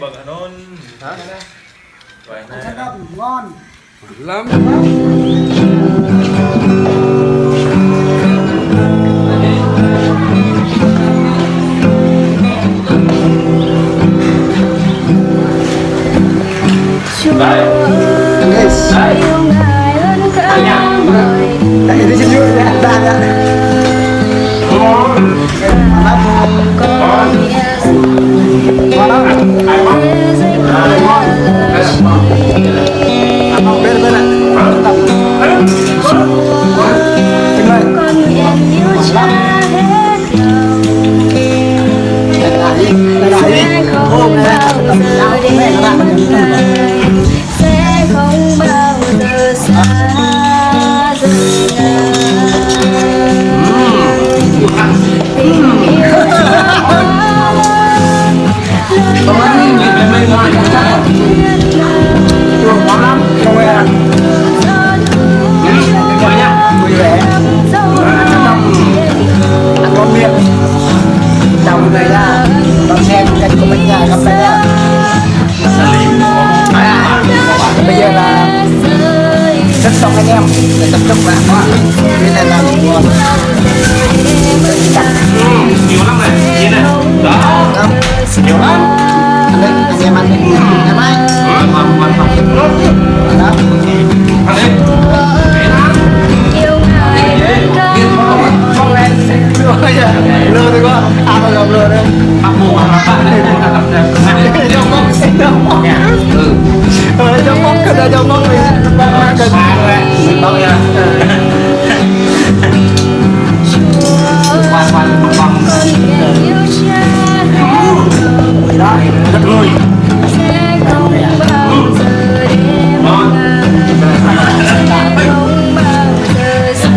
bậc ở nôn hả vậy này Chắc là ngon lắm đấy đấy anh nhá tại vì chưa ra ra sẽ không bao giờ xa rời tình yêu chồng người ra con xem kênh của mình nha gặp đây nha bây giờ là rất đông anh em để tập trung vào đó đây là làm buồn nhiều lắm này nhìn này đó nhiều lắm anh đây anh em ăn đi ngày mai hoàn hoàn học đó ăn đi yêu ngài con lên lừa tôi có mà gặp lừa đây học mù mà bạn này tập này trong mong trong mong cái đây trong mong mình cần bao nhiêu hoàn hoàn bằng yêu cha đó rất vui sẽ không bao giờ đêm ngon không bao giờ xa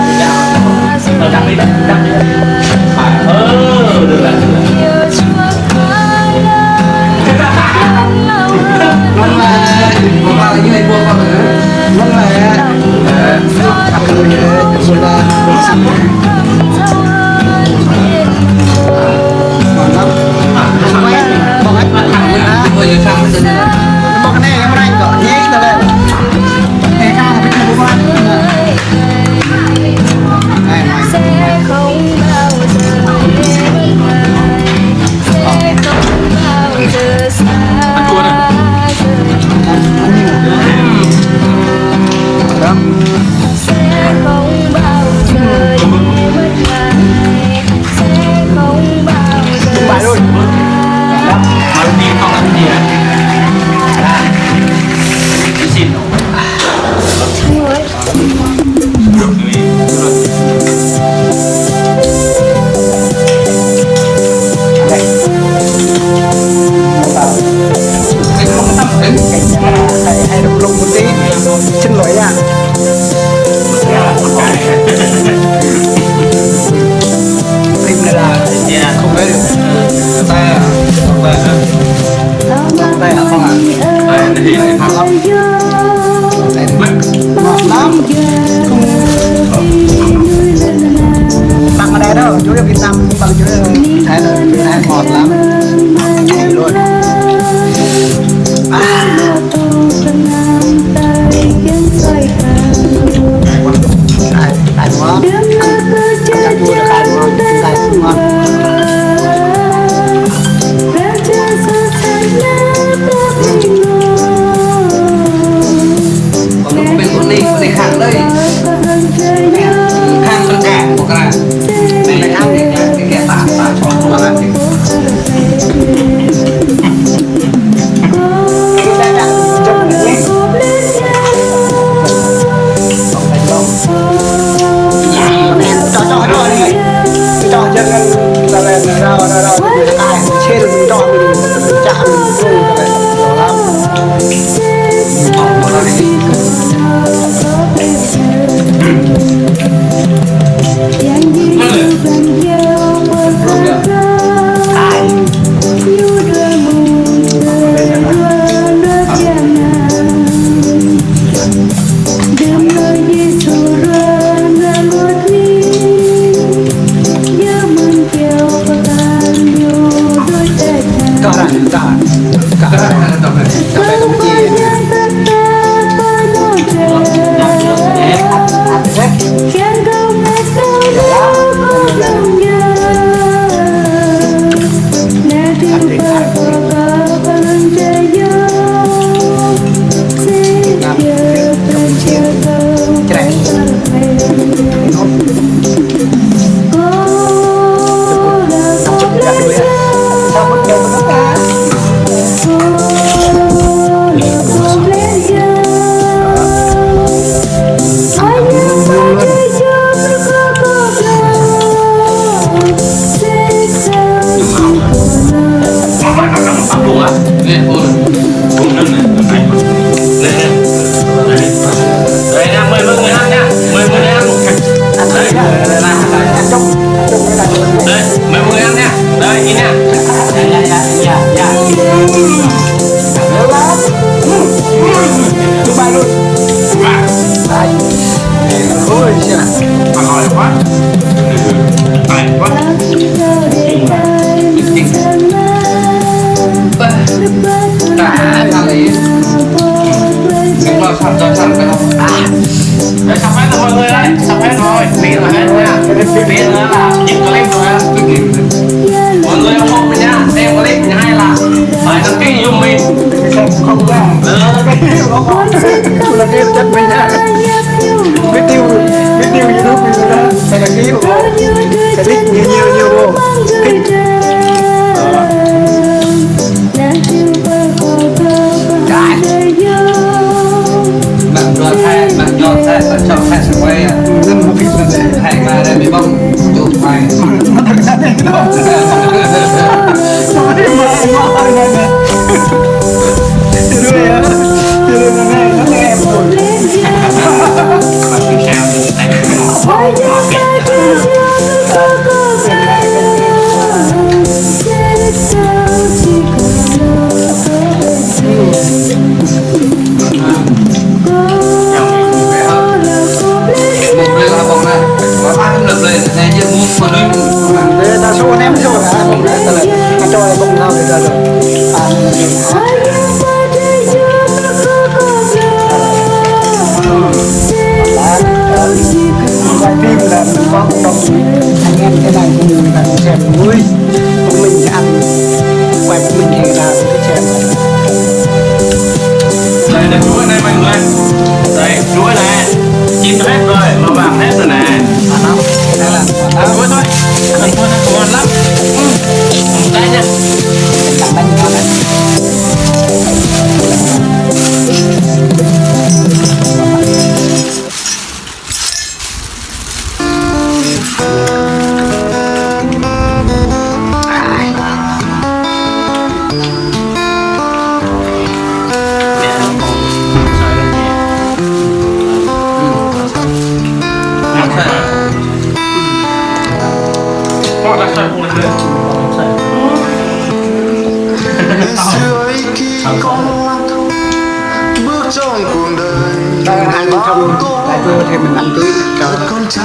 rời được rồi yêu chúa khói vẫn là như này buông con nữa vẫn là gặp người rồi là còn lắm không quen không hết bây giờ sao bây giờ một cái này em đang gọi nhé từ đây thế cao là bây giờ bố con này sẽ không cả hai tập này tập này cũng chia Khiến không hết đau đớn vô lòng nhớ Để tim ta có con trời gió Sẽ chờ ta chờ câu Nè, uống nước này. Nè, đây nha, mời mọi người ăn nha, mời mọi người ăn. Đây, đây, mời mọi người ăn nha. Đây, nhìn nha. ôi trời Mà ngon quá. Phải quá. thằng ấy mình vào sẵn cho sẵn cái Đấy, sắp hết rồi mọi người ơi, sắp hết rồi, pin là hết nha. Pin nữa là những clip rồi á. Mọi người ủng hộ mình nha, xem clip mình hay là phải đăng ký giúp mình. không ra là cái chất mình nhá biết tiêu YouTube mình ra phải là ký ủng hộ cái thích nhiều vô bạn dọn thay bạn chọn thay sẽ quay dân một phim này thay mà đây bị bông chụp mày nó thật ra đấy đó nói đi mà đưa ya đưa nó nghe em rồi Bạn cứ xem này như muốn mà nuôi mình ta số anh em số là không để ta lại anh cho ai bông nào để ra được quay phim là mình có cộng đồng anh em thế này cùng người ta cùng xem vui của mình thì ăn quay của mình thì là cái xem đây là chuối này mọi người. Đây, chuối này chín hết rồi, màu vàng hết rồi nè. đây là Chuối thôi, ăn thôi nó ngon lắm. Đây nha. đặt bánh ngon đấy Họ đã xoay cùng lên. đây hai con trong lại vừa thì mình ăn tí cho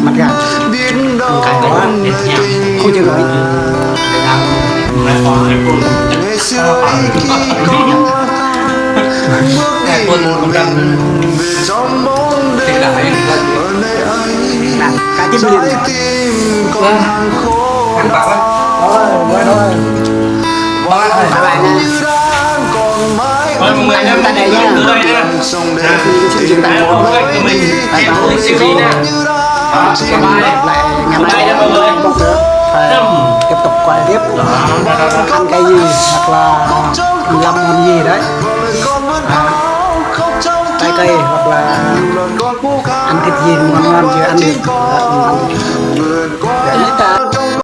mặt gà cái đó không chịu nổi cái quân một trăm thì là phải cái tiếp liền ăn bạc lắm thôi bye bye nha Mời mọi người em ta đây nha. Từ đây nha. chương trình Mọi người của mình em cũng siêu đi nha. Bye bye. ngày mai nha mọi người. Tiếp tục quay tiếp ăn cái gì hoặc là làm món gì đấy trái cây hoặc là ăn thịt gì ngon ngon chưa ăn được